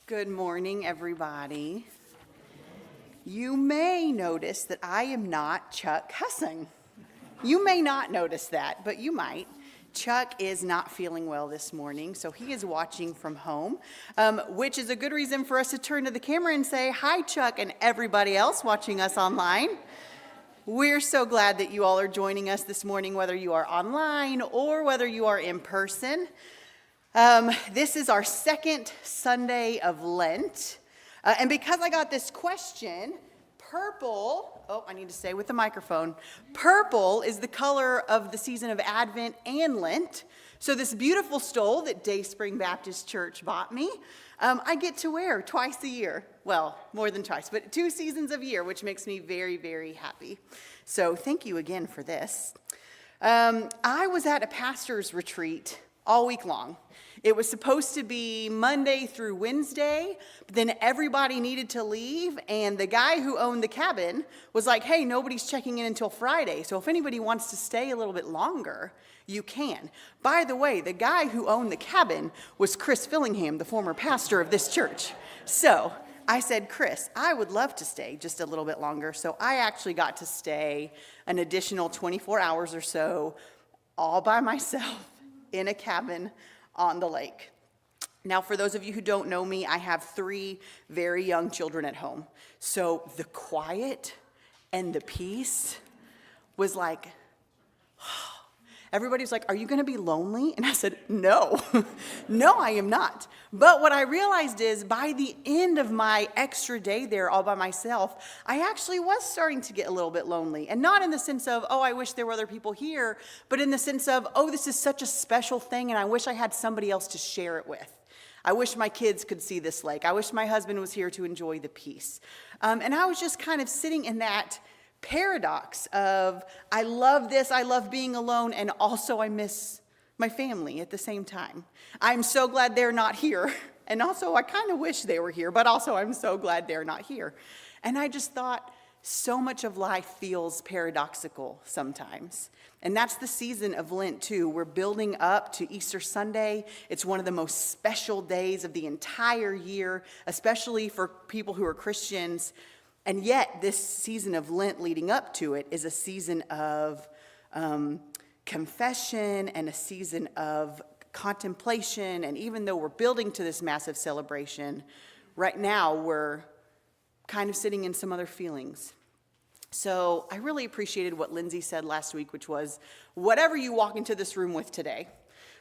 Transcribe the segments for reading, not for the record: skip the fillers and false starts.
Good morning, everybody. You may notice that I am not Chuck Hussing. You may not notice that, but you might. Chuck is not feeling well this morning, so he is watching from home, which is a good reason for us to turn to the camera and say, hi, Chuck, and everybody else watching us online. We're so glad that you all are joining us this morning, whether you are online or whether you are in person. This is our second Sunday of Lent, and because I got this question, I need to say with the microphone, purple is the color of the season of Advent and Lent, so this beautiful stole that Dayspring Baptist Church bought me, I get to wear twice a year. Well, more than twice, but 2 seasons of year, which makes me very, very happy. So thank you again for this. I was at a pastor's retreat all week long. It was supposed to be Monday through Wednesday, but then everybody needed to leave, and the guy who owned the cabin was like, hey, nobody's checking in until Friday, so if anybody wants to stay a little bit longer, you can. By the way, the guy who owned the cabin was Chris Fillingham, the former pastor of this church. So I said, Chris, I would love to stay just a little bit longer, so I actually got to stay an additional 24 hours or so all by myself in a cabin on the lake. Now, for those of you who don't know me, I have 3 very young children at home. So the quiet and the peace was like, everybody was like, are you going to be lonely? And I said, no, no, I am not. But what I realized is by the end of my extra day there all by myself, I actually was starting to get a little bit lonely. And not in the sense of, oh, I wish there were other people here, but in the sense of, oh, this is such a special thing and I wish I had somebody else to share it with. I wish my kids could see this lake. I wish my husband was here to enjoy the peace. And I was just kind of sitting in that paradox of I love this, I love being alone, and also I miss my family at the same time. I'm so glad they're not here, and also I kind of wish they were here, but also I'm so glad they're not here. And I just thought so much of life feels paradoxical sometimes. And that's the season of Lent too. We're building up to Easter Sunday. It's one of the most special days of the entire year, especially for people who are Christians. And yet, this season of Lent leading up to it is a season of confession and a season of contemplation. And even though we're building to this massive celebration, right now we're kind of sitting in some other feelings. So I really appreciated what Lindsay said last week, which was, whatever you walk into this room with today,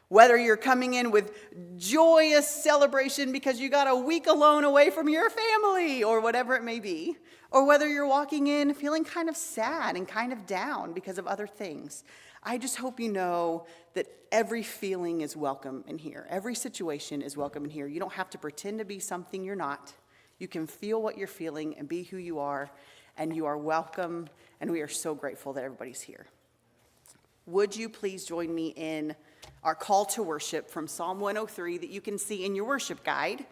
whether you're coming in with joyous celebration because you got a week alone away from your family or whatever it may be, or whether you're walking in feeling kind of sad and kind of down because of other things, I just hope you know that every feeling is welcome in here. Every situation is welcome in here. You don't have to pretend to be something you're not. You can feel what you're feeling and be who you are, and you are welcome, and we are so grateful that everybody's here. Would you please join me in our call to worship from Psalm 103 that you can see in your worship guide.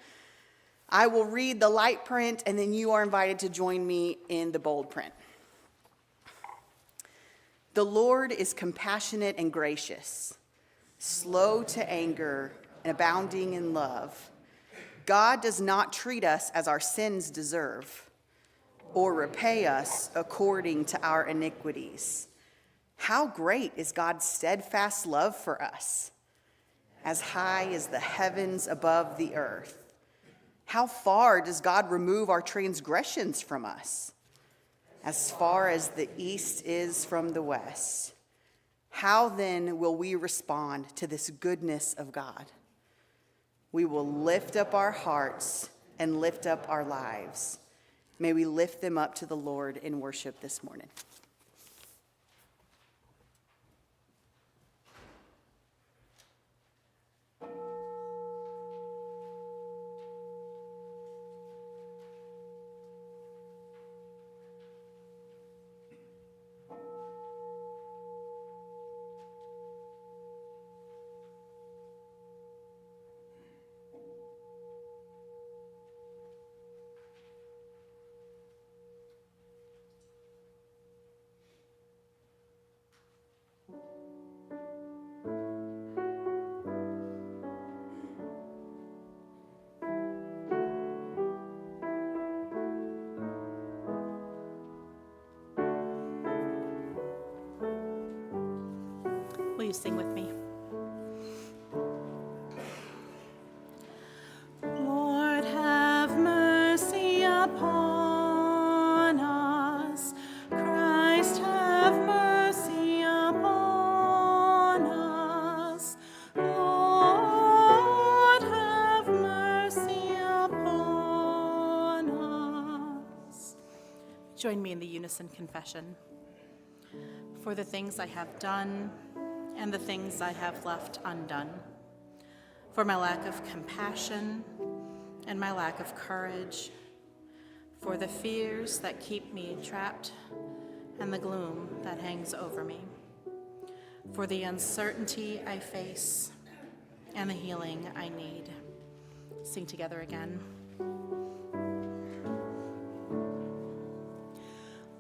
I will read the light print, and then you are invited to join me in the bold print. The Lord is compassionate and gracious, slow to anger and abounding in love. God does not treat us as our sins deserve or repay us according to our iniquities. How great is God's steadfast love for us, as high as the heavens above the earth. How far does God remove our transgressions from us? As far as the east is from the west. How then will we respond to this goodness of God? We will lift up our hearts and lift up our lives. May we lift them up to the Lord in worship this morning. you sing with me? Lord, have mercy upon us. Christ, have mercy upon us. Lord, have mercy upon us. Join me in the unison confession. For the things I have done and the things I have left undone, for my lack of compassion and my lack of courage, for the fears that keep me trapped and the gloom that hangs over me, for the uncertainty I face and the healing I need. Sing together again.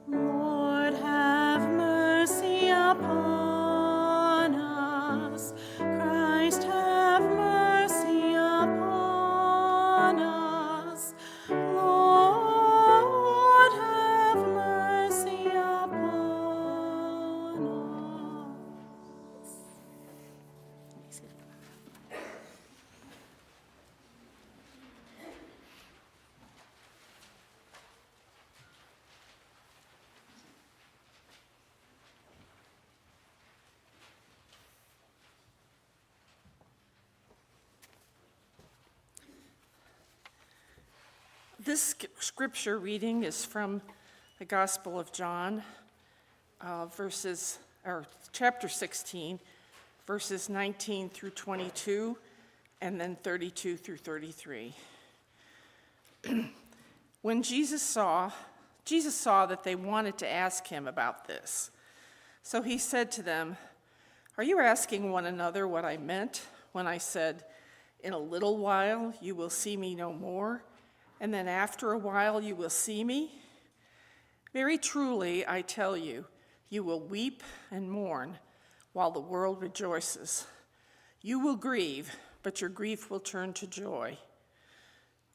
Lord, have mercy upon us. Christ, have mercy upon us. Lord, have mercy upon us. This scripture reading is from the Gospel of John, chapter 16, verses 19 through 22, and then 32 through 33. When Jesus saw that they wanted to ask him about this. So he said to them, "Are you asking one another what I meant when I said, 'In a little while you will see me no more, and then after a while you will see me'? Very truly, I tell you, you will weep and mourn while the world rejoices. You will grieve, but your grief will turn to joy.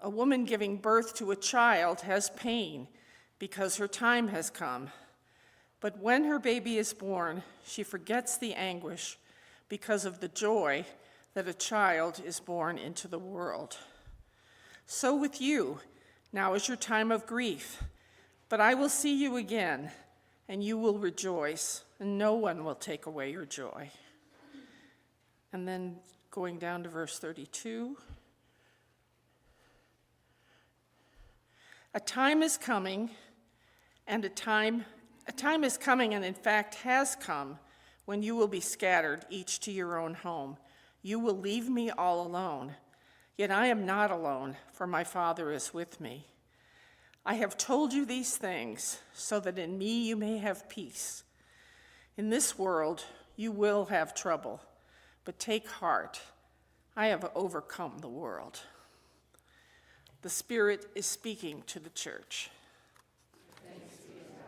A woman giving birth to a child has pain because her time has come. But when her baby is born, she forgets the anguish because of the joy that a child is born into the world. So with you, now is your time of grief, but I will see you again, and you will rejoice, and no one will take away your joy." And then going down to verse 32. A time is coming, and in fact has come, when you will be scattered, each to your own home. You will leave me all alone. Yet I am not alone, for my Father is with me. I have told you these things so that in me you may have peace. In this world you will have trouble, but take heart. I have overcome the world. The Spirit is speaking to the church. Thanks be to God.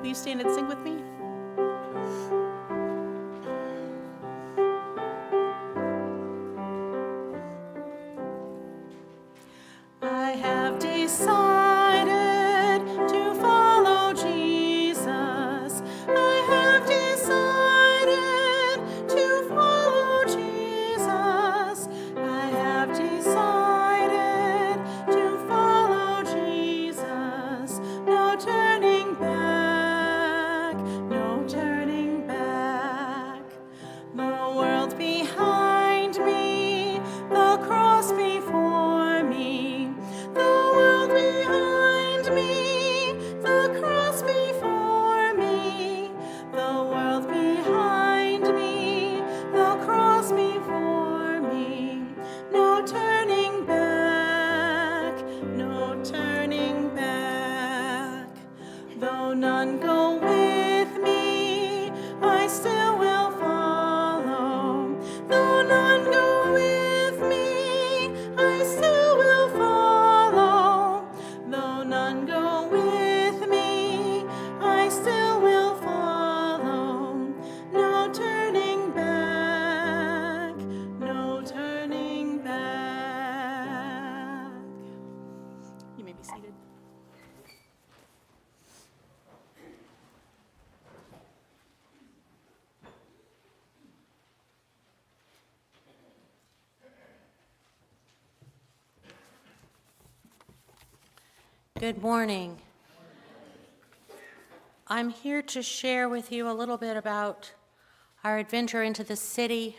Will you stand and sing with me? I have decided to follow Jesus. I have decided to follow Jesus. I have decided to follow Jesus. No turning back, no turning back. The world behind me, the cross before me. The world behind me, the cross before me. The world behind me, the cross before me. No turning back, no turning back. Though none go with me, I still will follow. Though none go with me, I still will follow. Though none go with me, Good morning. I'm here to share with you a little bit about our adventure into the city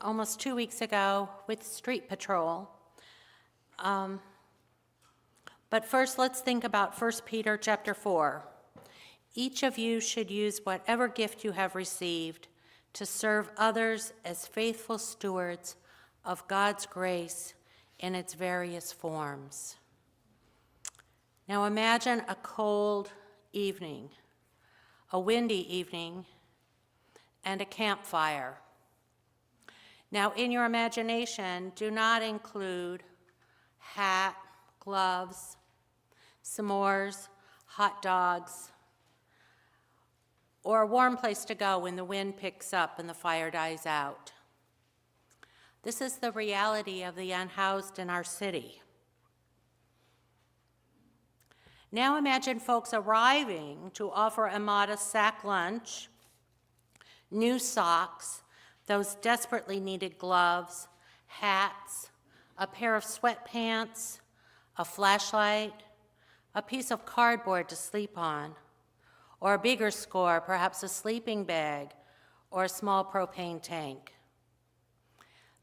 almost 2 weeks ago with Street Patrol. But first, let's think about 1 Peter chapter 4. Each of you should use whatever gift you have received to serve others as faithful stewards of God's grace in its various forms. Now imagine a cold evening, a windy evening, and a campfire. Now in your imagination, do not include hat, gloves, s'mores, hot dogs, or a warm place to go when the wind picks up and the fire dies out. This is the reality of the unhoused in our city. Now imagine folks arriving to offer a modest sack lunch, new socks, those desperately needed gloves, hats, a pair of sweatpants, a flashlight, a piece of cardboard to sleep on, or a bigger score, perhaps a sleeping bag or a small propane tank.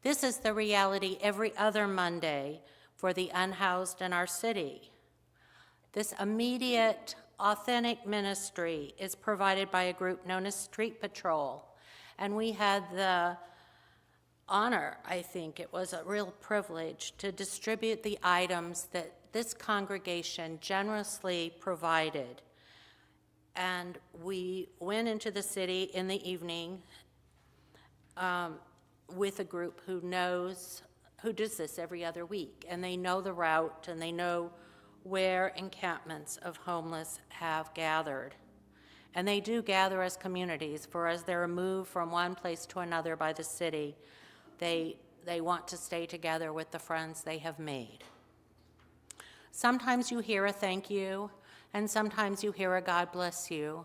This is the reality every other Monday for the unhoused in our city. This immediate, authentic ministry is provided by a group known as Street Patrol, and we had the honor, I think it was a real privilege, to distribute the items that this congregation generously provided. And we went into the city in the evening with a group who does this every other week, and they know the route and they know where encampments of homeless have gathered. And they do gather as communities, for as they're moved from one place to another by the city, they want to stay together with the friends they have made. Sometimes you hear a thank you, and sometimes you hear a God bless you,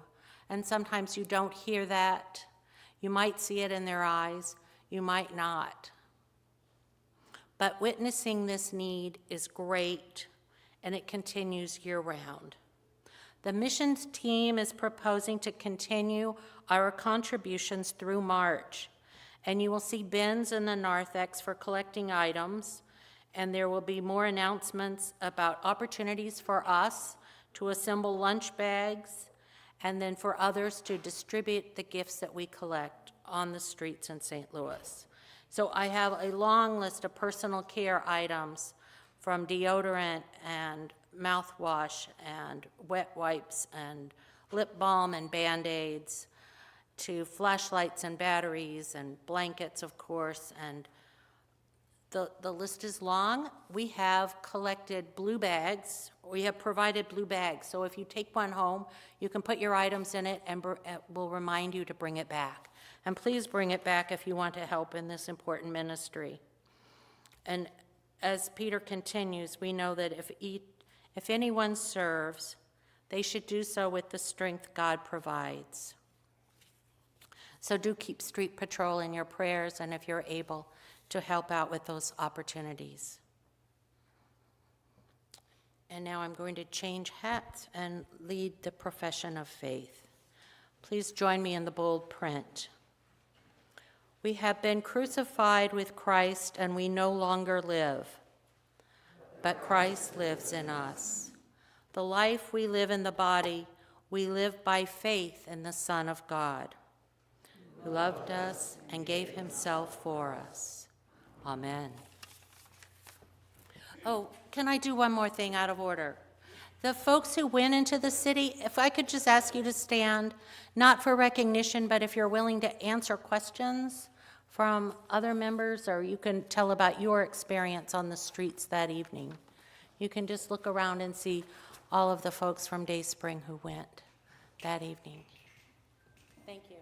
and sometimes you don't hear that. You might see it in their eyes, you might not. But witnessing this need is great, and it continues year-round. The missions team is proposing to continue our contributions through March, and you will see bins in the narthex for collecting items, and there will be more announcements about opportunities for us to assemble lunch bags, and then for others to distribute the gifts that we collect on the streets in St. Louis. So I have a long list of personal care items, from deodorant and mouthwash and wet wipes and lip balm and Band-Aids, to flashlights and batteries and blankets, of course, and the list is long. We have collected blue bags. We have provided blue bags, so if you take one home, you can put your items in it and we'll remind you to bring it back. And please bring it back if you want to help in this important ministry. And as Peter continues, we know that if anyone serves, they should do so with the strength God provides. So do keep Street Patrol in your prayers, and if you're able, to help out with those opportunities. And now I'm going to change hats and lead the profession of faith. Please join me in the bold print. We have been crucified with Christ, and we no longer live, but Christ lives in us. The life we live in the body, we live by faith in the Son of God, who loved us and gave himself for us. Amen. Oh, can I do one more thing out of order? The folks who went into the city, if I could just ask you to stand, not for recognition, but if you're willing to answer questions from other members, or you can tell about your experience on the streets that evening. You can just look around and see all of the folks from Dayspring who went that evening. Thank you.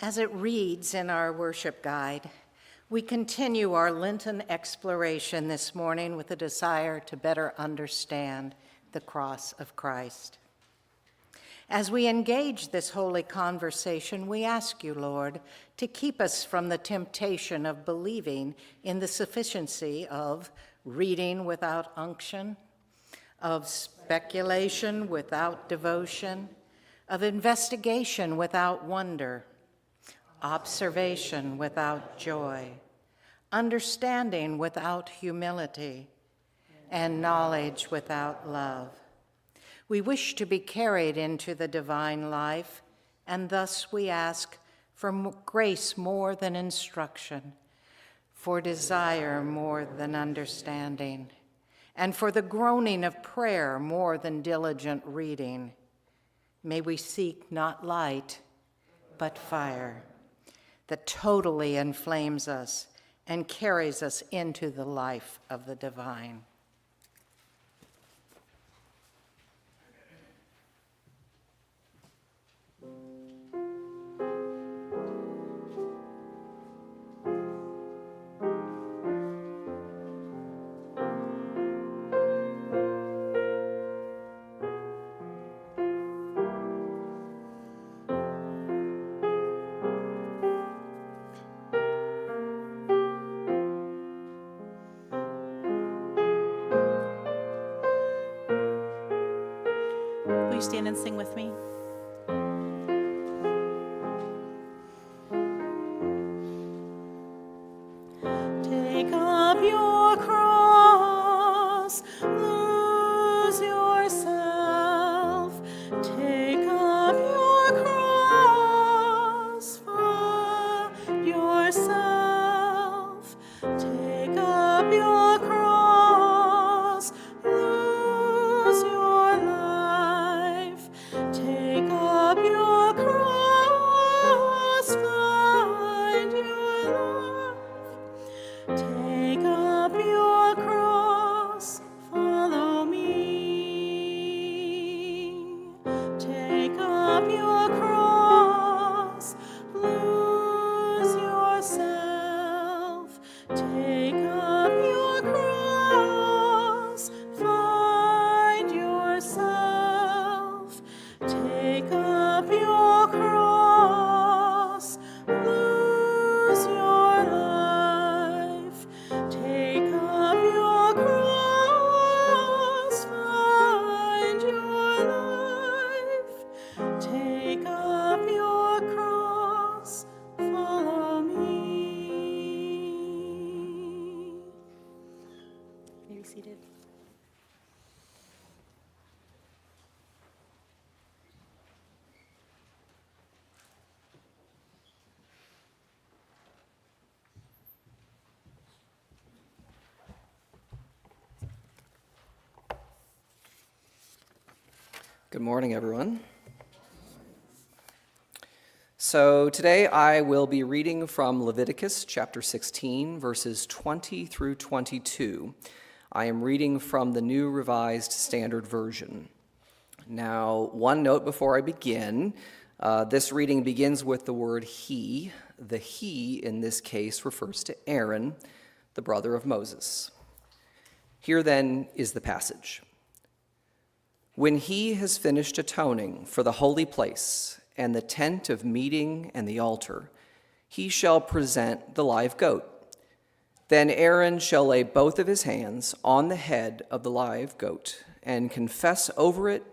As it reads in our worship guide, we continue our Lenten exploration this morning with a desire to better understand the cross of Christ. As we engage this holy conversation, we ask you, Lord, to keep us from the temptation of believing in the sufficiency of reading without unction, of speculation without devotion, of investigation without wonder, observation without joy, understanding without humility, and knowledge without love. We wish to be carried into the divine life, and thus we ask for grace more than instruction, for desire more than understanding, and for the groaning of prayer more than diligent reading. May we seek not light, but fire that totally inflames us and carries us into the life of the divine. Will you stand and sing with me? Take up your cross, lose yourself. Take up your cross, find yourself. Take up your cross, lose your life. Take up your cross, find your life. Take up your cross, follow me. Take up your cross, lose yourself. Take up your cross, find yourself. Take up your cross, lose your life. Take up your cross, find your life. Take up your cross, follow me. May you be seated. Good morning, everyone. So today I will be reading from Leviticus chapter 16, verses 20 through 22. I am reading from the New Revised Standard Version. Now, one note before I begin. This reading begins with the word he. The he in this case refers to Aaron, the brother of Moses. Here then is the passage. When he has finished atoning for the holy place and the tent of meeting and the altar, he shall present the live goat. Then Aaron shall lay both of his hands on the head of the live goat and confess over it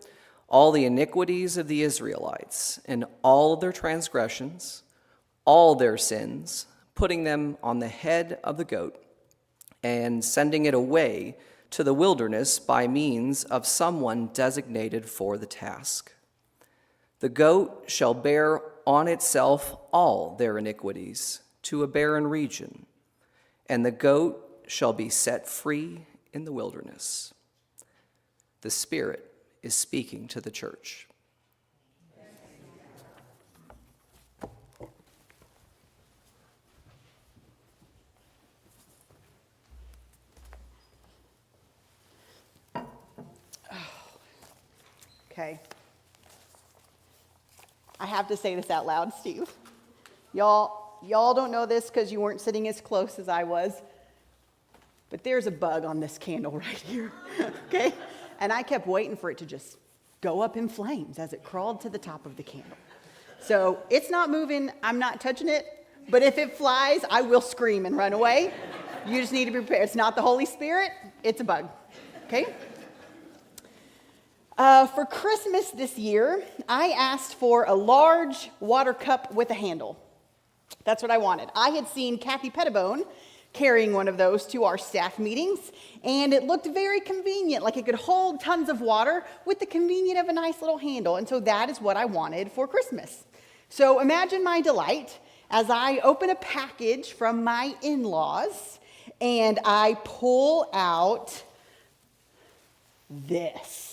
all the iniquities of the Israelites and all their transgressions, all their sins, putting them on the head of the goat and sending it away to the wilderness by means of someone designated for the task. The goat shall bear on itself all their iniquities to a barren region, and the goat shall be set free in the wilderness. The Spirit is speaking to the church. Okay. I have to say this out loud, Steve. Y'all don't know this because you weren't sitting as close as I was, but there's a bug on this candle right here, okay? And I kept waiting for it to just go up in flames as it crawled to the top of the candle. So it's not moving, I'm not touching it, but if it flies, I will scream and run away. You just need to be prepared. It's not the Holy Spirit, it's a bug, okay? For Christmas this year, I asked for a large water cup with a handle. That's what I wanted. I had seen Kathy Pettibone carrying one of those to our staff meetings, and it looked very convenient, like it could hold tons of water with the convenience of a nice little handle, and so that is what I wanted for Christmas. So imagine my delight as I open a package from my in-laws, and I pull out this.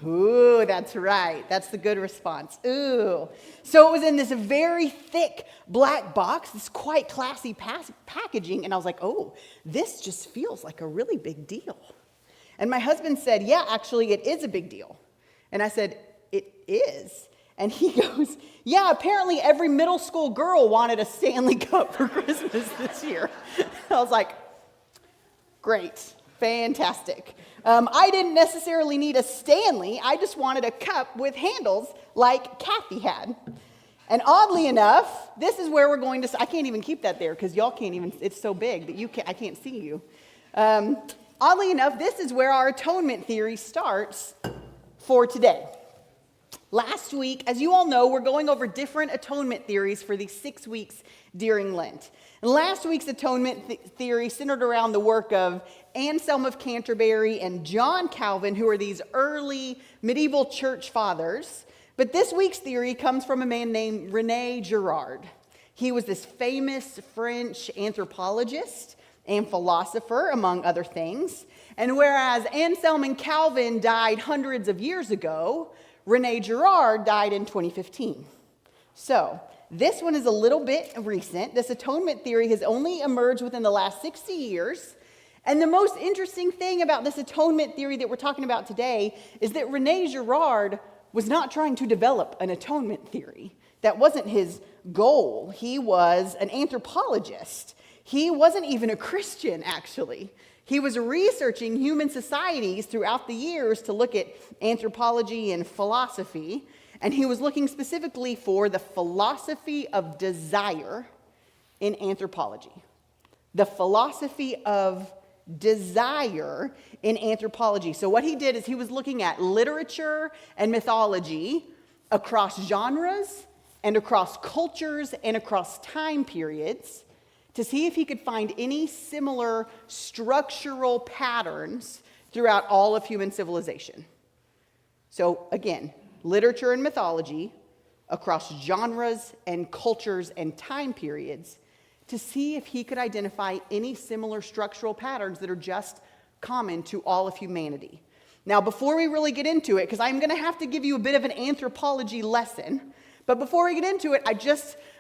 Ooh, that's right. That's the good response. Ooh. So it was in this very thick black box, this quite classy packaging, and I was like, oh, this just feels like a really big deal. And my husband said, yeah, actually, it is a big deal. And I said, it is? And he goes, yeah, apparently every middle school girl wanted a Stanley Cup for Christmas this year. I was like, great, fantastic. I didn't necessarily need a Stanley. I just wanted a cup with handles like Kathy had. And oddly enough, this is where we're going to, I can't even keep that there because y'all can't even, it's so big that I can't see you. Oddly enough, this is where our atonement theory starts for today. Last week, as you all know, we're going over different atonement theories for these 6 weeks during Lent. And last week's atonement theory centered around the work of Anselm of Canterbury and John Calvin, who are these early medieval church fathers. But this week's theory comes from a man named René Girard. He was this famous French anthropologist and philosopher, among other things. And whereas Anselm and Calvin died hundreds of years ago, René Girard died in 2015. So this one is a little bit recent. This atonement theory has only emerged within the last 60 years. And the most interesting thing about this atonement theory that we're talking about today is that René Girard was not trying to develop an atonement theory. That wasn't his goal. He was an anthropologist. He wasn't even a Christian, actually. He was researching human societies throughout the years to look at anthropology and philosophy, and he was looking specifically for the philosophy of desire in anthropology. The philosophy of desire in anthropology. So what he did is he was looking at literature and mythology across genres and across cultures and across time periods to see if he could find any similar structural patterns throughout all of human civilization. So again, literature and mythology across genres and cultures and time periods to see if he could identify any similar structural patterns that are just common to all of humanity. Now, before we really get into it, because I'm going to have to give you a bit of an anthropology lesson, but before we get into it,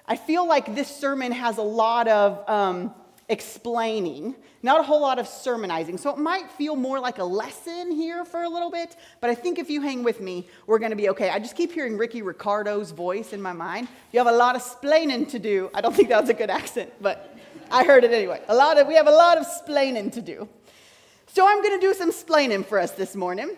I feel like this sermon has a lot of explaining, not a whole lot of sermonizing. So it might feel more like a lesson here for a little bit, but I think if you hang with me, we're going to be okay. I just keep hearing Ricky Ricardo's voice in my mind. You have a lot of splaining to do. I don't think that was a good accent, but I heard it anyway. We have a lot of splaining to do. So I'm going to do some splaining for us this morning.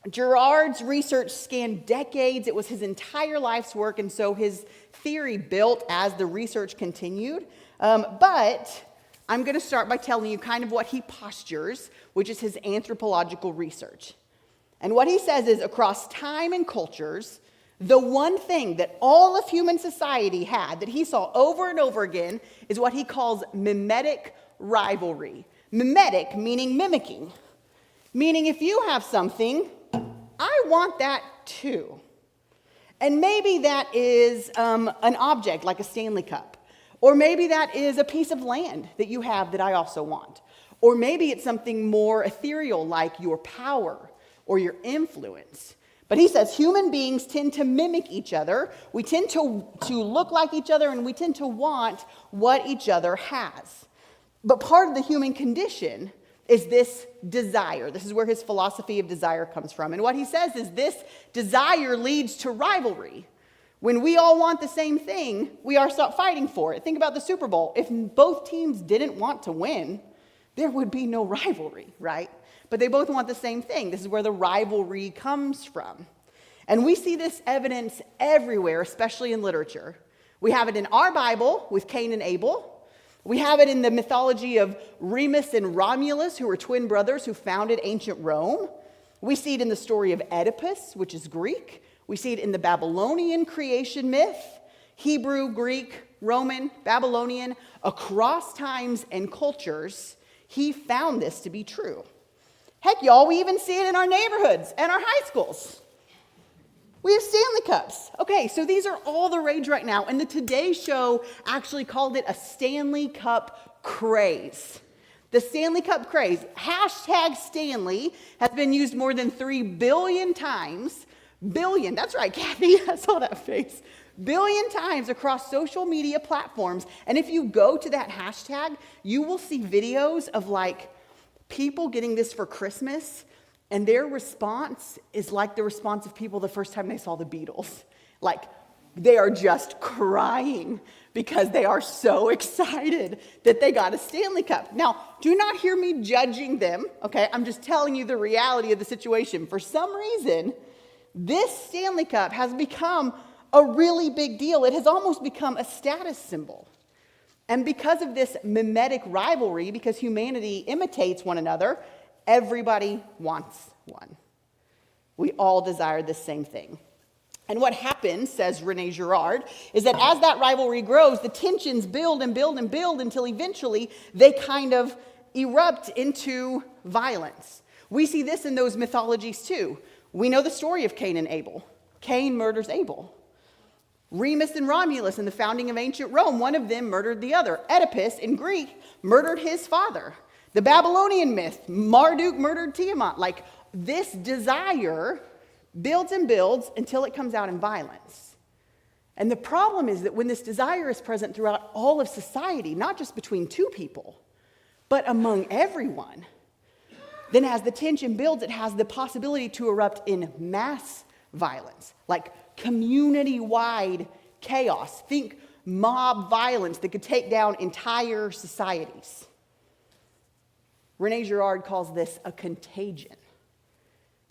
Girard's research scanned decades. It was his entire life's work, and so his theory built as the research continued. But I'm going to start by telling you kind of what he postures, which is his anthropological research. And what he says is, across time and cultures, the one thing that all of human society had, that he saw over and over again, is what he calls mimetic rivalry. Mimetic meaning mimicking. Meaning if you have something, I want that too. And maybe that is an object like a Stanley Cup. Or maybe that is a piece of land that you have that I also want. Or maybe it's something more ethereal like your power or your influence. But he says human beings tend to mimic each other. We tend to look like each other, and we tend to want what each other has. But part of the human condition is this desire. This is where his philosophy of desire comes from. And what he says is this desire leads to rivalry. When we all want the same thing, we are stop fighting for it. Think about the Super Bowl. If both teams didn't want to win, there would be no rivalry, right? But they both want the same thing. This is where the rivalry comes from. And we see this evidence everywhere, especially in literature. We have it in our Bible with Cain and Abel. We have it in the mythology of Remus and Romulus, who were twin brothers who founded ancient Rome. We see it in the story of Oedipus, which is Greek. We see it in the Babylonian creation myth, Hebrew, Greek, Roman, Babylonian, across times and cultures. He found this to be true. Heck, y'all, we even see it in our neighborhoods and our high schools. We have Stanley Cups. Okay, so these are all the rage right now. And the Today Show actually called it a Stanley Cup craze. The Stanley Cup craze, hashtag Stanley, has been used more than 3 billion times. Billion, that's right, Kathy, I saw that face. Billion times across social media platforms. And if you go to that hashtag, you will see videos of like people getting this for Christmas, and their response is like the response of people the first time they saw the Beatles. Like, they are just crying because they are so excited that they got a Stanley Cup. Now, do not hear me judging them, okay? I'm just telling you the reality of the situation. For some reason, this Stanley Cup has become a really big deal. It has almost become a status symbol. And because of this mimetic rivalry, because humanity imitates one another, everybody wants one. We all desire the same thing. And what happens, says Rene Girard, is that as that rivalry grows, the tensions build and build and build until eventually they kind of erupt into violence. We see this in those mythologies too. We know the story of Cain and Abel. Cain murders Abel. Remus and Romulus in the founding of ancient Rome, one of them murdered the other. Oedipus in Greek murdered his father. The Babylonian myth, Marduk murdered Tiamat. Like, this desire builds and builds until it comes out in violence. And the problem is that when this desire is present throughout all of society, not just between two people, but among everyone, then as the tension builds, it has the possibility to erupt in mass violence, like community-wide chaos. Think mob violence that could take down entire societies. Rene Girard calls this a contagion.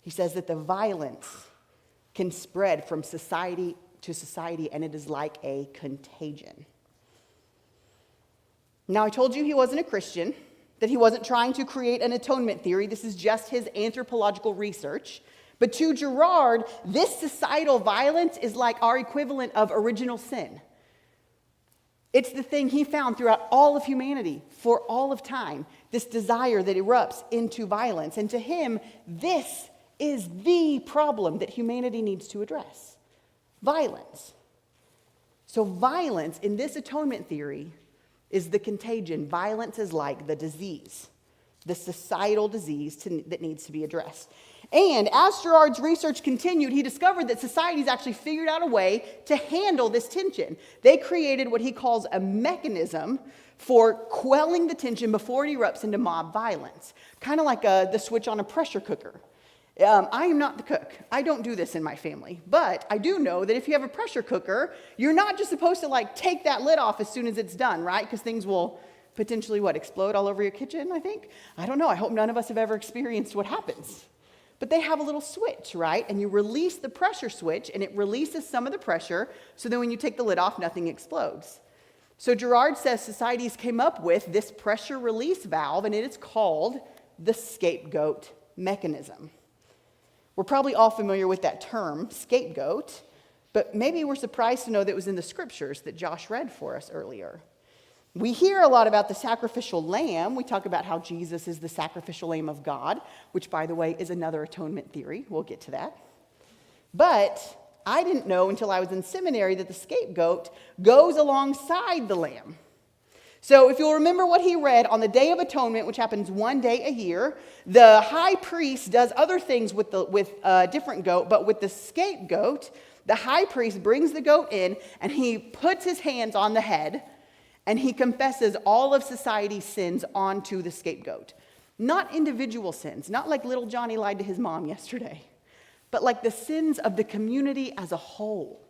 He says that the violence can spread from society to society, and it is like a contagion. Now, I told you he wasn't a Christian, that he wasn't trying to create an atonement theory. This is just his anthropological research. But to Girard, this societal violence is like our equivalent of original sin. It's the thing he found throughout all of humanity for all of time, this desire that erupts into violence. And to him, this is the problem that humanity needs to address: violence. So violence in this atonement theory is the contagion. Violence is like the disease, the societal disease that needs to be addressed. And as Girard's research continued, he discovered that societies actually figured out a way to handle this tension. They created what he calls a mechanism for quelling the tension before it erupts into mob violence, kind of like the switch on a pressure cooker. I am not the cook. I don't do this in my family. But I do know that if you have a pressure cooker, you're not just supposed to like take that lid off as soon as it's done, right? Because things will potentially, explode all over your kitchen, I think? I don't know. I hope none of us have ever experienced what happens. But they have a little switch, right? And you release the pressure switch, and it releases some of the pressure, so then when you take the lid off, nothing explodes. So Girard says societies came up with this pressure release valve, and it is called the scapegoat mechanism. We're probably all familiar with that term, scapegoat, but maybe we're surprised to know that it was in the scriptures that Josh read for us earlier. We hear a lot about the sacrificial lamb. We talk about how Jesus is the sacrificial lamb of God, which, by the way, is another atonement theory. We'll get to that. But I didn't know until I was in seminary that the scapegoat goes alongside the lamb. So if you'll remember what he read, on the Day of Atonement, which happens one day a year, the high priest does other things with a different goat, but with the scapegoat, the high priest brings the goat in, and he puts his hands on the head, and he confesses all of society's sins onto the scapegoat. Not individual sins, not like little Johnny lied to his mom yesterday, but like the sins of the community as a whole.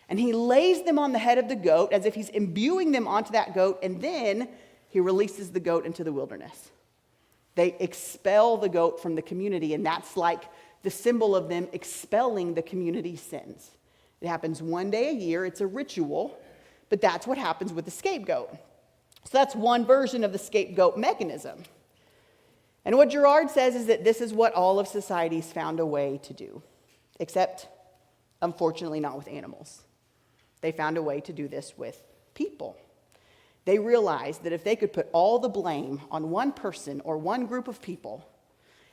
And he lays them on the head of the goat as if he's imbuing them onto that goat, and then he releases the goat into the wilderness. They expel the goat from the community, and that's like the symbol of them expelling the community's sins. It happens one day a year. It's a ritual, but that's what happens with the scapegoat. So that's one version of the scapegoat mechanism. And what Girard says is that this is what all of society's found a way to do, except, unfortunately, not with animals. They found a way to do this with people. They realized that if they could put all the blame on one person or one group of people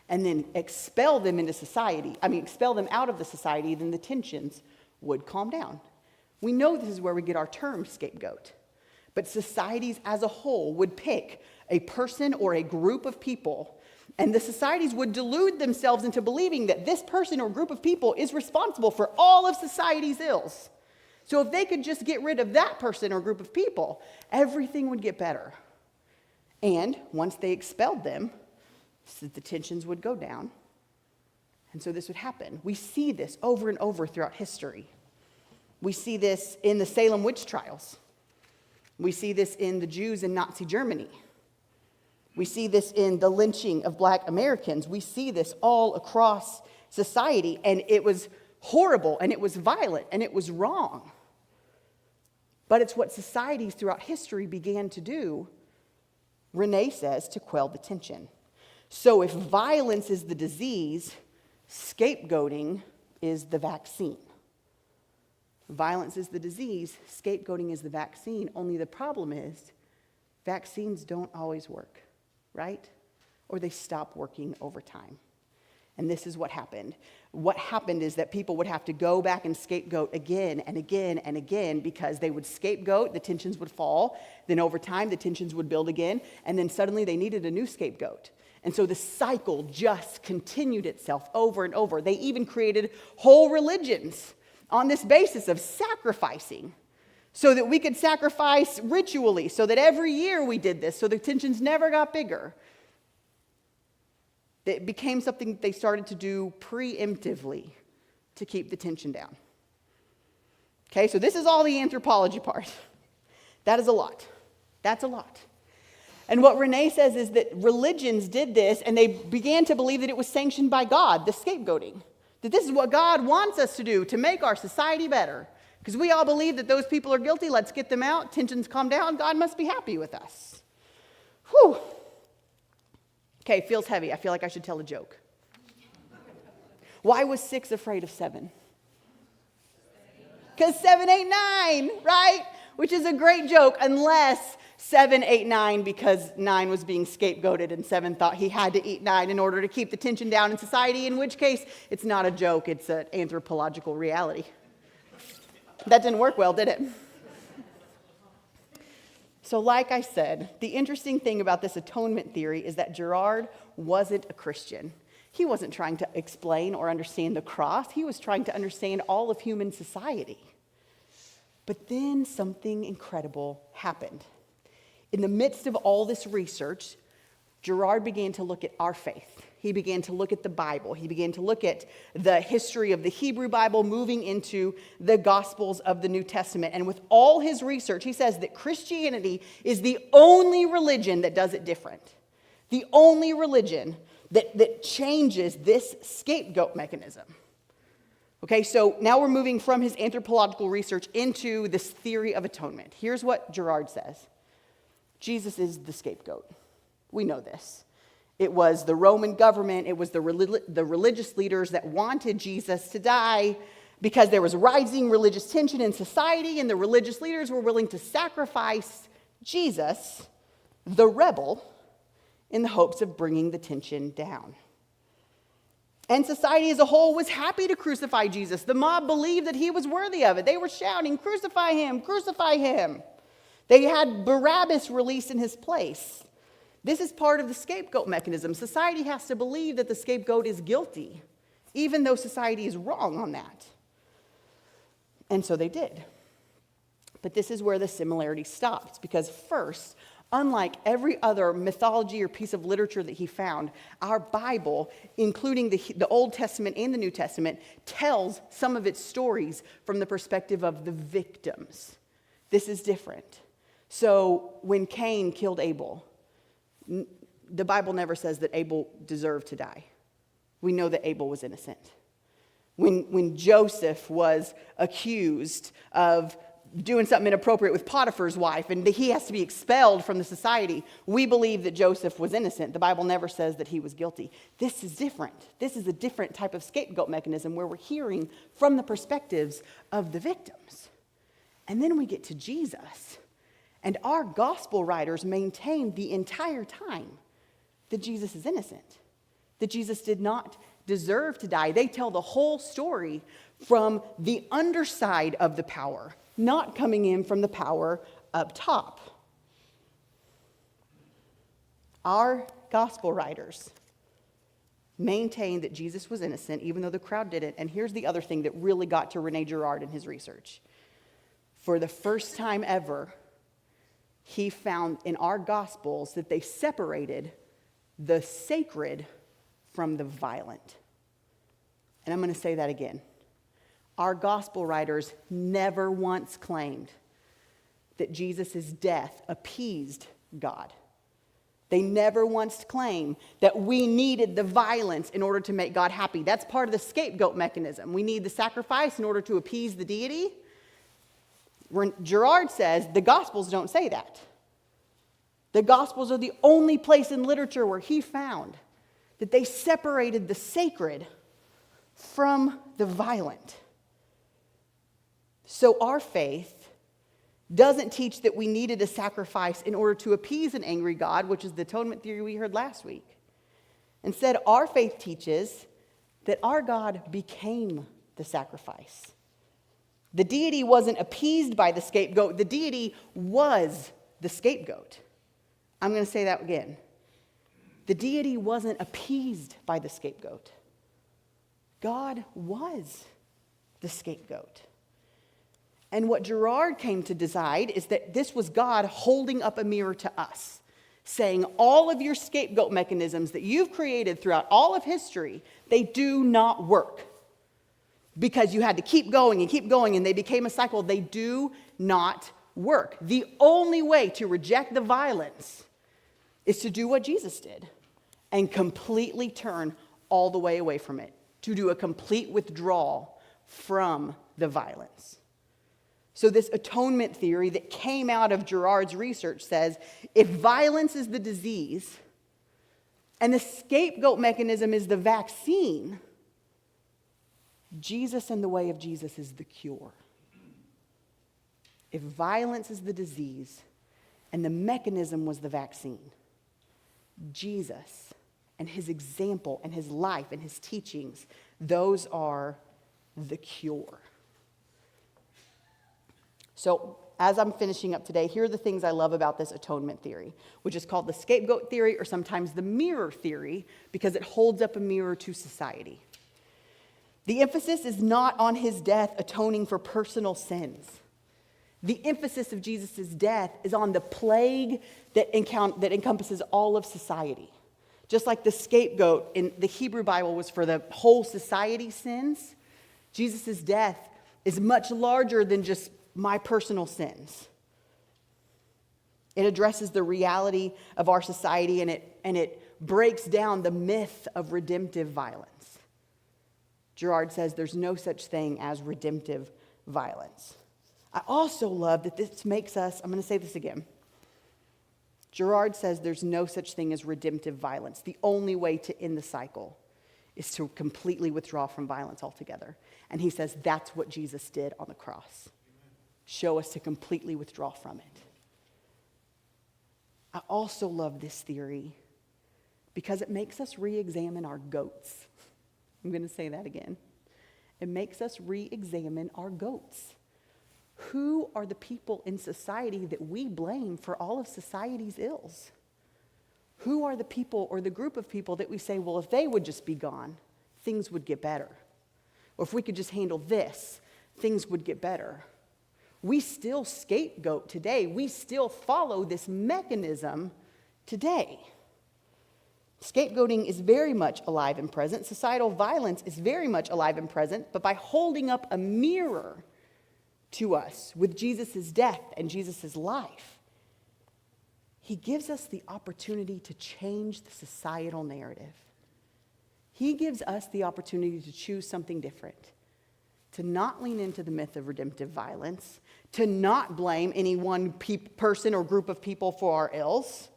and then expel them out of the society, then the tensions would calm down. We know this is where we get our term scapegoat. But societies as a whole would pick a person or a group of people, and the societies would delude themselves into believing that this person or group of people is responsible for all of society's ills. So if they could just get rid of that person or group of people, everything would get better. And once they expelled them, the tensions would go down. And so this would happen. We see this over and over throughout history. We see this in the Salem witch trials. We see this in the Jews in Nazi Germany. We see this in the lynching of Black Americans. We see this all across society, and it was horrible, and it was violent, and it was wrong. But it's what societies throughout history began to do, Renee says, to quell the tension. So if violence is the disease, scapegoating is the vaccine. Violence is the disease, scapegoating is the vaccine. Only the problem is vaccines don't always work, right? Or they stop working over time. And this is what happened. What happened is that people would have to go back and scapegoat again and again and again because they would scapegoat, the tensions would fall, then over time the tensions would build again, and then suddenly they needed a new scapegoat. And so the cycle just continued itself over and over. They even created whole religions on this basis of sacrificing so that we could sacrifice ritually, so that every year we did this, so the tensions never got bigger. It became something they started to do preemptively to keep the tension down. Okay, so this is all the anthropology part. That is a lot. That's a lot. And what Renee says is that religions did this, and they began to believe that it was sanctioned by God, the scapegoating. That this is what God wants us to do to make our society better. Because we all believe that those people are guilty. Let's get them out. Tensions calm down. God must be happy with us. Whew. Okay, feels heavy. I feel like I should tell a joke. Why was 6 afraid of 7? Because 7, 8, 9, right? Which is a great joke, unless 7 ate 9 because 9 was being scapegoated and 7 thought he had to eat 9 in order to keep the tension down in society, in which case it's not a joke, it's an anthropological reality. That didn't work well, did it? So like I said, the interesting thing about this atonement theory is that Girard wasn't a Christian. He wasn't trying to explain or understand the cross. He was trying to understand all of human society. But then something incredible happened. In the midst of all this research, Girard began to look at our faith. He began to look at the Bible. He began to look at the history of the Hebrew Bible moving into the Gospels of the New Testament. And with all his research, he says that Christianity is the only religion that does it different. The only religion that changes this scapegoat mechanism. Okay, so now we're moving from his anthropological research into this theory of atonement. Here's what Girard says. Jesus is the scapegoat. We know this. It was the Roman government, it was the religious leaders that wanted Jesus to die because there was rising religious tension in society, and the religious leaders were willing to sacrifice Jesus, the rebel, in the hopes of bringing the tension down. And society as a whole was happy to crucify Jesus. The mob believed that he was worthy of it. They were shouting, "Crucify him, crucify him." They had Barabbas released in his place. This is part of the scapegoat mechanism. Society has to believe that the scapegoat is guilty, even though society is wrong on that. And so they did. But this is where the similarity stops, because first, Unlike every other mythology or piece of literature that he found, our Bible, including the Old Testament and the New Testament, tells some of its stories from the perspective of the victims. This is different. So when Cain killed Abel, the Bible never says that Abel deserved to die. We know that Abel was innocent. When Joseph was accused of doing something inappropriate with Potiphar's wife and he has to be expelled from the society, we believe that Joseph was innocent. The Bible never says that he was guilty. This is different. This is a different type of scapegoat mechanism where we're hearing from the perspectives of the victims. And then we get to Jesus. And our gospel writers maintain the entire time that Jesus is innocent, that Jesus did not deserve to die. They tell the whole story from the underside of the power, not coming in from the power up top. Our gospel writers maintain that Jesus was innocent, even though the crowd didn't. And here's the other thing that really got to Rene Girard in his research. For the first time ever, he found in our gospels that they separated the sacred from the violent. And I'm going to say that again. Our gospel writers never once claimed that Jesus' death appeased God. They never once claimed that we needed the violence in order to make God happy. That's part of the scapegoat mechanism. We need the sacrifice in order to appease the deity. Girard says the Gospels don't say that. The Gospels are the only place in literature where he found that they separated the sacred from the violent. So our faith doesn't teach that we needed a sacrifice in order to appease an angry God, which is the atonement theory we heard last week. Instead, our faith teaches that our God became the sacrifice. The deity wasn't appeased by the scapegoat. The deity was the scapegoat. I'm going to say that again. The deity wasn't appeased by the scapegoat. God was the scapegoat. And what Girard came to decide is that this was God holding up a mirror to us, saying all of your scapegoat mechanisms that you've created throughout all of history, they do not work. Because you had to keep going and they became a cycle. They do not work. The only way to reject the violence is to do what Jesus did and completely turn all the way away from it, to do a complete withdrawal from the violence. So this atonement theory that came out of Girard's research says if violence is the disease and the scapegoat mechanism is the vaccine, Jesus and the way of Jesus is the cure. If violence is the disease and the mechanism was the vaccine, Jesus and his example and his life and his teachings, those are the cure. So as I'm finishing up today, here are the things I love about this atonement theory, which is called the scapegoat theory or sometimes the mirror theory because it holds up a mirror to society. The emphasis is not on his death atoning for personal sins. The emphasis of Jesus' death is on the plague that encompasses all of society. Just like the scapegoat in the Hebrew Bible was for the whole society's sins, Jesus' death is much larger than just my personal sins. It addresses the reality of our society and it breaks down the myth of redemptive violence. Girard says there's no such thing as redemptive violence. I also love that this makes us, I'm going to say this again. Girard says there's no such thing as redemptive violence. The only way to end the cycle is to completely withdraw from violence altogether. And he says that's what Jesus did on the cross. Show us to completely withdraw from it. I also love this theory because it makes us re-examine our goats. I'm going to say that again. It makes us re-examine our goats. Who are the people in society that we blame for all of society's ills? Who are the people or the group of people that we say, well, if they would just be gone, things would get better? Or if we could just handle this, things would get better? We still scapegoat today. We still follow this mechanism today. Scapegoating is very much alive and present. Societal violence is very much alive and present, but by holding up a mirror to us with Jesus' death and Jesus' life, he gives us the opportunity to change the societal narrative. He gives us the opportunity to choose something different, to not lean into the myth of redemptive violence, to not blame any one person or group of people for our ills.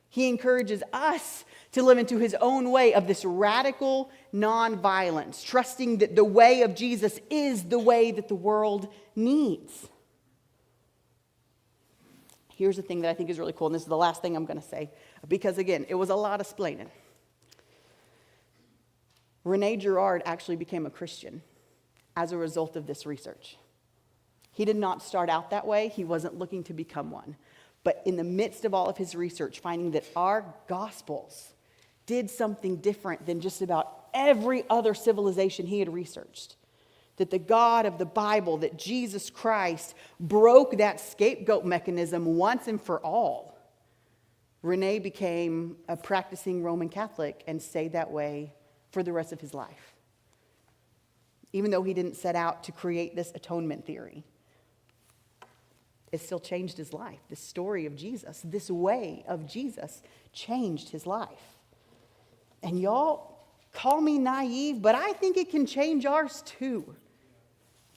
He encourages us to live into his own way of this radical nonviolence, trusting that the way of Jesus is the way that the world needs. Here's the thing that I think is really cool, and this is the last thing I'm going to say, because again, it was a lot of splaining. Rene Girard actually became a Christian as a result of this research. He did not start out that way. He wasn't looking to become one. But in the midst of all of his research, finding that our Gospels did something different than just about every other civilization he had researched, that the God of the Bible, that Jesus Christ, broke that scapegoat mechanism once and for all, Rene became a practicing Roman Catholic and stayed that way for the rest of his life, even though he didn't set out to create this atonement theory. It still changed his life. This story of Jesus, this way of Jesus, changed his life. And y'all call me naive, but I think it can change ours too.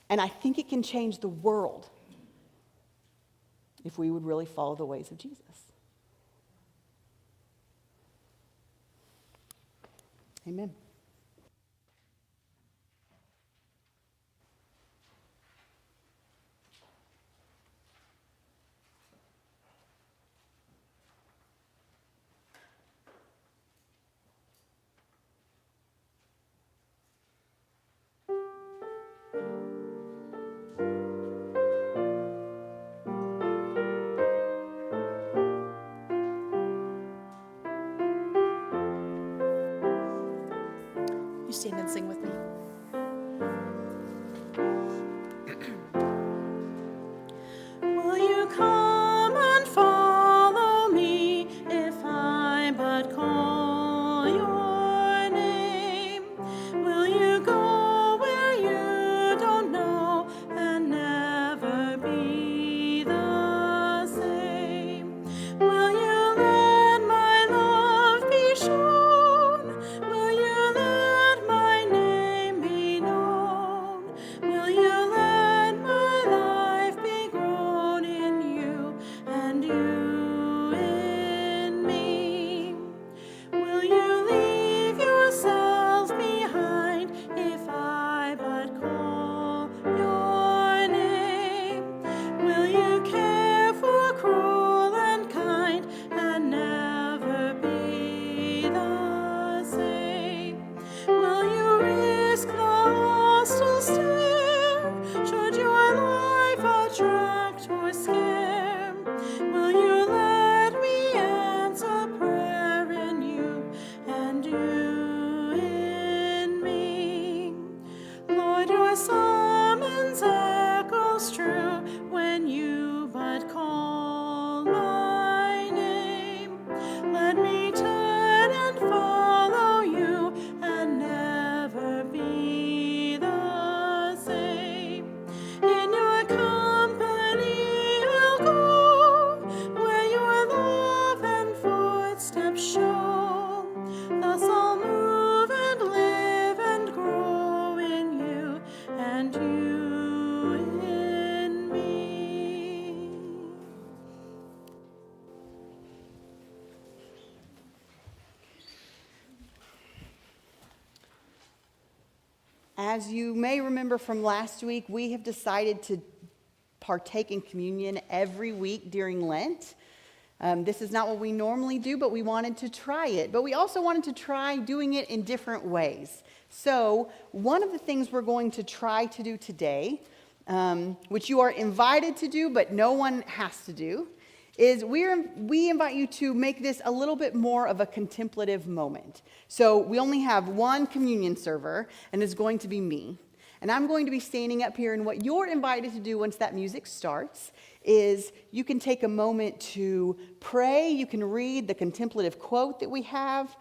And I think it can change the world if we would really follow the ways of Jesus. Amen. You stand and sing with me. Will you come and follow me if I but call your name? Will you go where you don't know and never be the same? Will you let my love be shown? Will you let my name be known? Will you let my life be grown in you and you in me? Will you leave yourself behind if I but call your name? Will you care for cruel and kind and never be the same? Will you risk the hostile stare should your life attract or scare? Will you let me answer prayer in you and you in me? Lord, your summons echoes true when you but call my name. Let me turn and follow you and never be the same. In your company I'll go where your love and footsteps show. Thus I'll move and live and grow in you and you in me. As you may remember from last week, we have decided to partake in communion every week during Lent. This is not what we normally do, but we wanted to try it. But we also wanted to try doing it in different ways. So one of the things we're going to try to do today, which you are invited to do, but no one has to do, is we invite you to make this a little bit more of a contemplative moment. So we only have one communion server, and it's going to be me. And I'm going to be standing up here, and what you're invited to do once that music starts is you can take a moment to pray. You can read the contemplative quote that we have.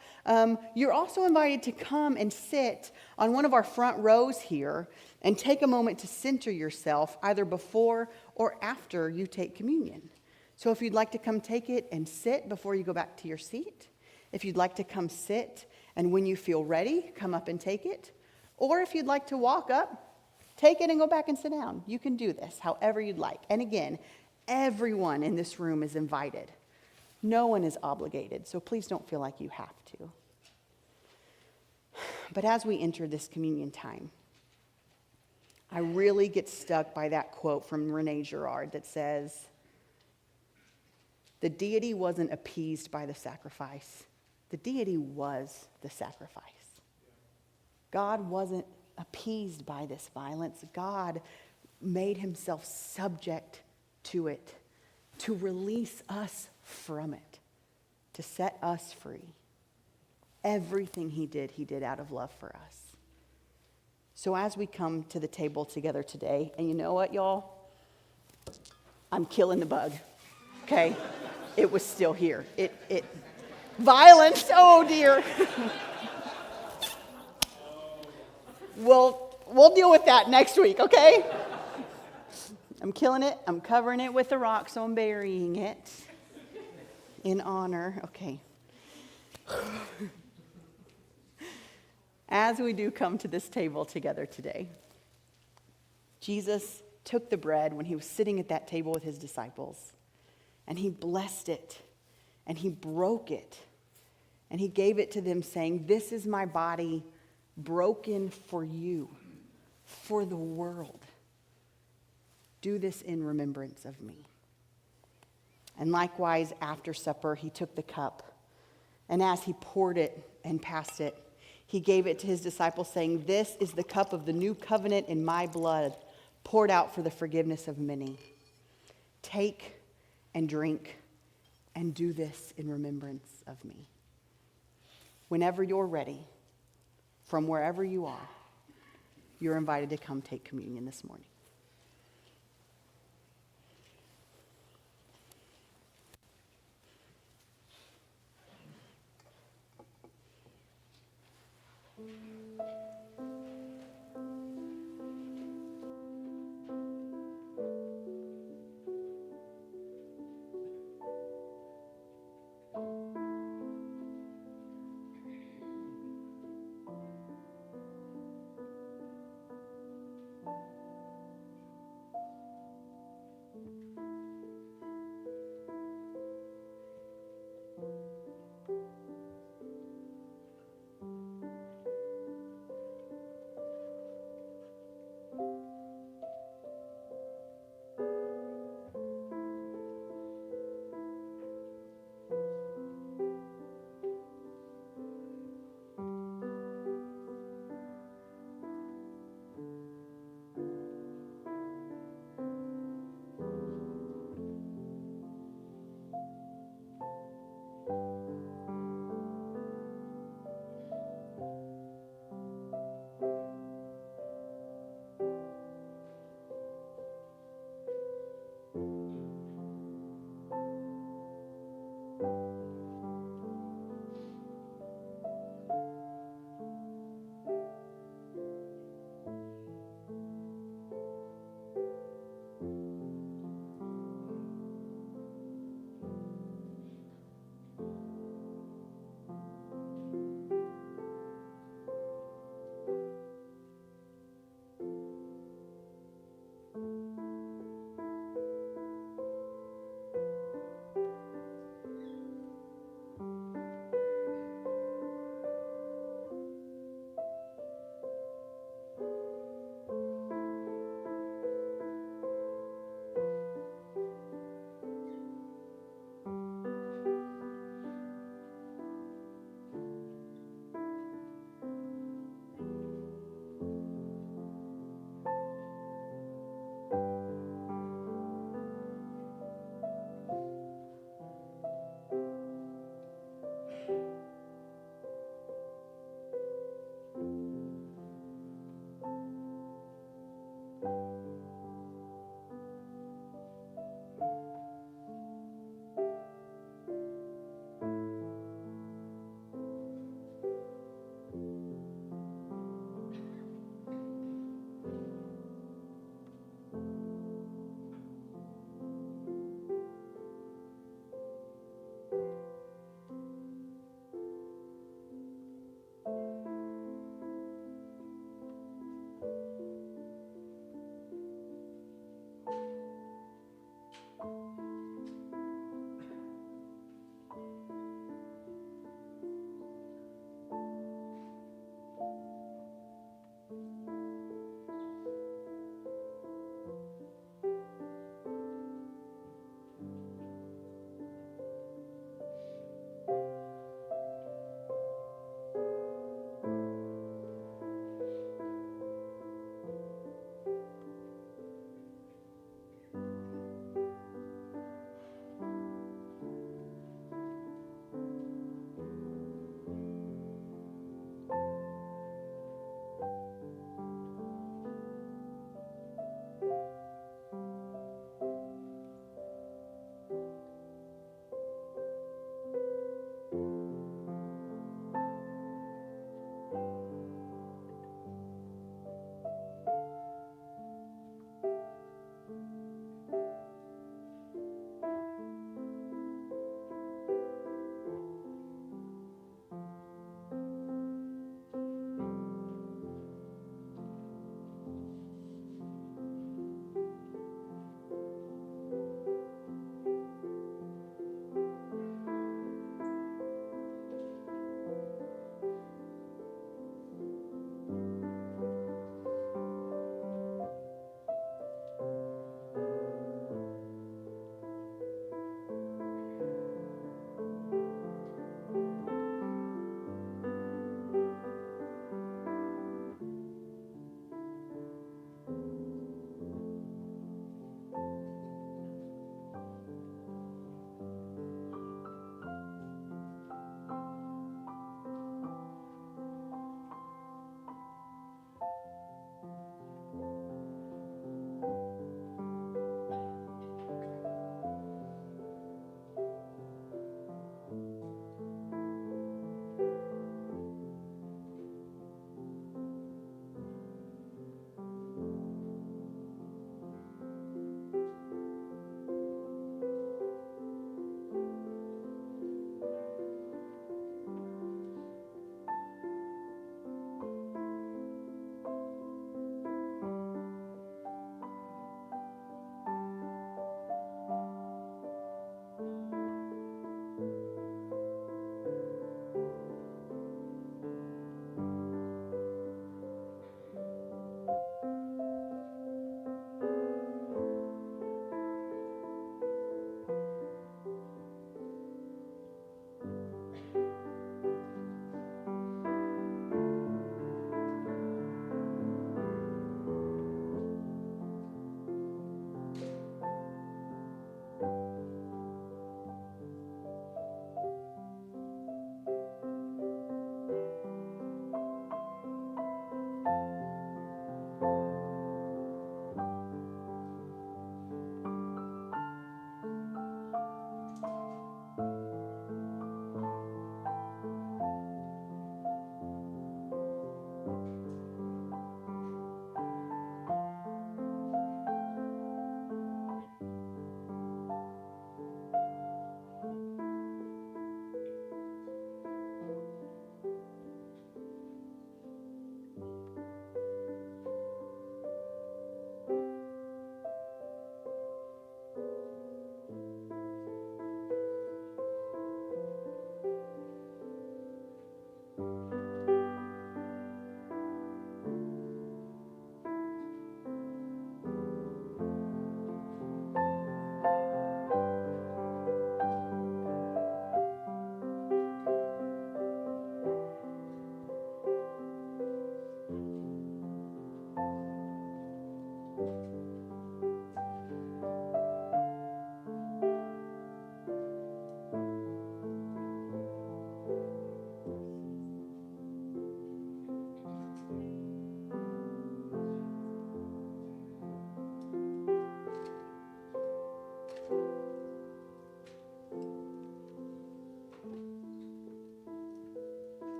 You're also invited to come and sit on one of our front rows here and take a moment to center yourself either before or after you take communion. So if you'd like to come take it and sit before you go back to your seat, if you'd like to come sit and when you feel ready, come up and take it, or if you'd like to walk up, take it and go back and sit down. You can do this however you'd like. And again, everyone in this room is invited. No one is obligated, so please don't feel like you have to. But as we enter this communion time, I really get stuck by that quote from Rene Girard that says, the deity wasn't appeased by the sacrifice. The deity was the sacrifice. God wasn't appeased by this violence. God made himself subject to it, to release us from it, to set us free. Everything he did out of love for us. So as we come to the table together today, and you know what, y'all? I'm killing the bug, okay? It was still here. Violence, oh dear. We'll deal with that next week, okay? I'm killing it. I'm covering it with a rock, so I'm burying it in honor. Okay. As we do come to this table together today, Jesus took the bread when he was sitting at that table with his disciples, and he blessed it, and he broke it, and he gave it to them saying, "This is my body broken for you, for the world. Do this in remembrance of me." And likewise, after supper, he took the cup, and as he poured it and passed it, he gave it to his disciples, saying, "This is the cup of the new covenant in my blood, poured out for the forgiveness of many. Take and drink, and do this in remembrance of me." Whenever you're ready, from wherever you are, you're invited to come take communion this morning.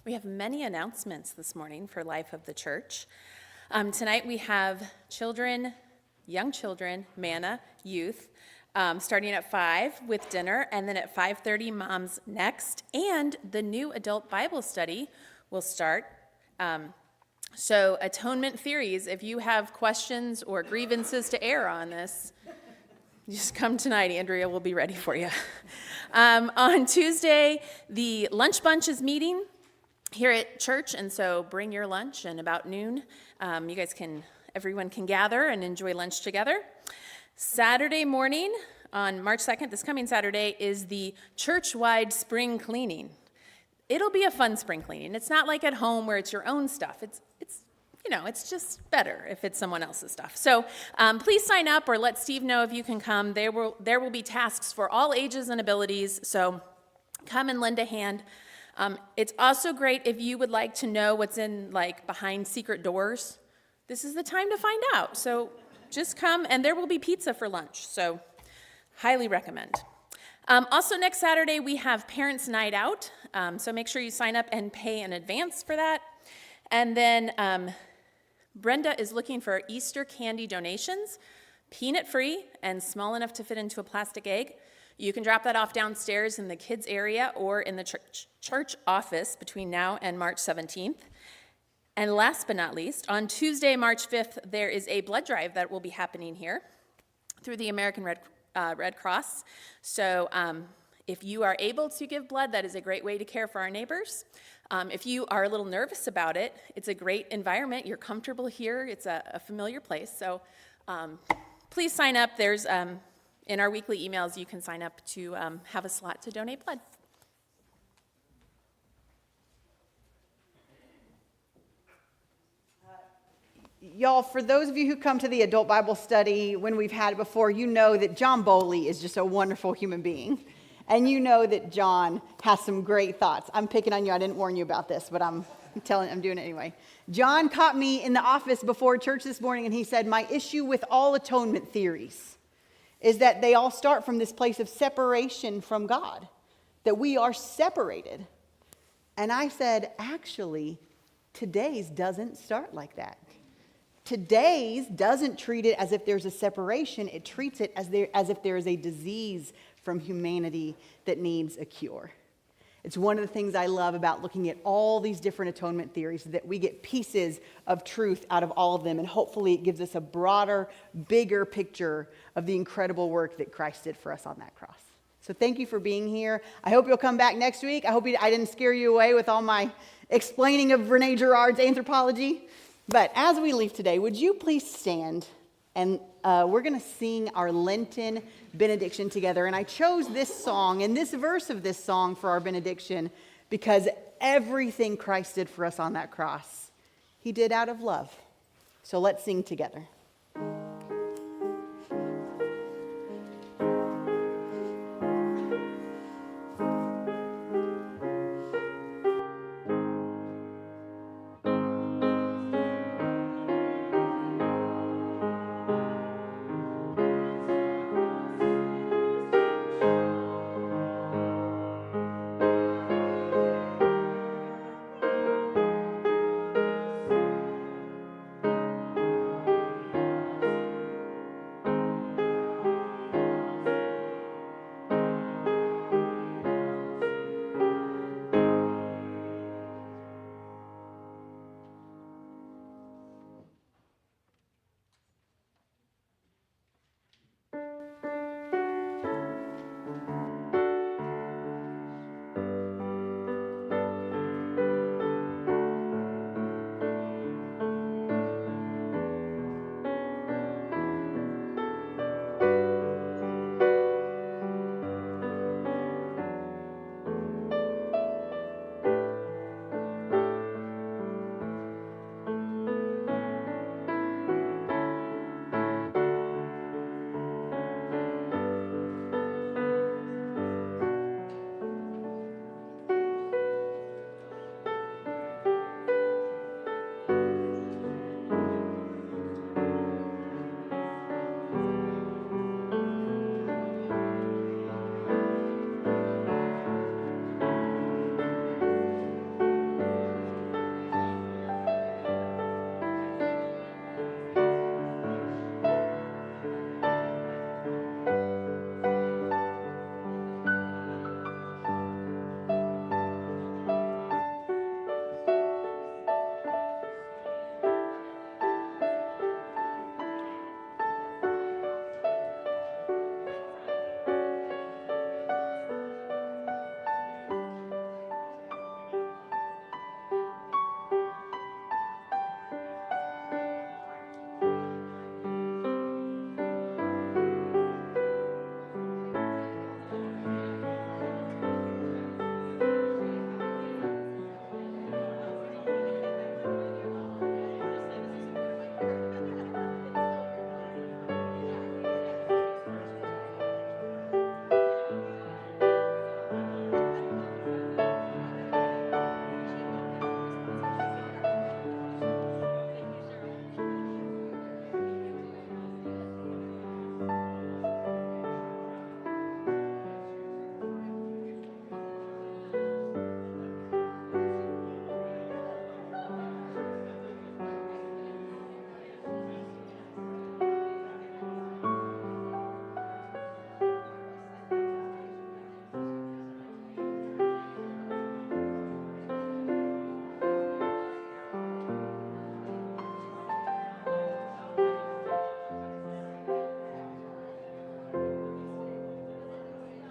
We have many announcements this morning for Life of the Church. Tonight we have children, young children, manna, youth, starting at 5 with dinner, and then at 5:30, Moms Next, and the new adult Bible study will start. So atonement theories, if you have questions or grievances to air on this, just come tonight. Andrea will be ready for you. On Tuesday, the lunch bunch is meeting here at church, and so bring your lunch, and about noon, everyone can gather and enjoy lunch together. Saturday morning, on March 2nd, this coming Saturday, is the church-wide spring cleaning. It'll be a fun spring cleaning. It's not like at home where it's your own stuff. It's just better if it's someone else's stuff. So please sign up or let Steve know if you can come. There will be tasks for all ages and abilities, so come and lend a hand. It's also great if you would like to know what's behind secret doors. This is the time to find out. So just come, and there will be pizza for lunch. So highly recommend. Also next Saturday, we have Parents' Night Out. So make sure you sign up and pay in advance for that. And then Brenda is looking for Easter candy donations, peanut-free and small enough to fit into a plastic egg. You can drop that off downstairs in the kids area or in the church office between now and March 17th. And last but not least, on Tuesday, March 5th, there is a blood drive that will be happening here through the American Red Cross. So if you are able to give blood, that is a great way to care for our neighbors. If you are a little nervous about it, it's a great environment. You're comfortable here. It's a familiar place. So please sign up. There's in our weekly emails, you can sign up to have a slot to donate blood. Y'all, for those of you who come to the adult Bible study when we've had it before, you know that John Bowley is just a wonderful human being. And you know that John has some great thoughts. I'm picking on you. I didn't warn you about this, but I'm doing it anyway. John caught me in the office before church this morning, and he said, my issue with all atonement theories is that they all start from this place of separation from God, that we are separated. And I said, actually, today's doesn't start like that. Today's doesn't treat it as if there's a separation. It treats it as if there is a disease from humanity that needs a cure. It's one of the things I love about looking at all these different atonement theories, that we get pieces of truth out of all of them, and hopefully it gives us a broader, bigger picture of the incredible work that Christ did for us on that cross. So thank you for being here. I hope you'll come back next week. I hope I didn't scare you away with all my explaining of Renee Girard's anthropology. But as we leave today, would you please stand, and we're going to sing our Lenten benediction together. And I chose this song and this verse of this song for our benediction because everything Christ did for us on that cross, he did out of love. So let's sing together.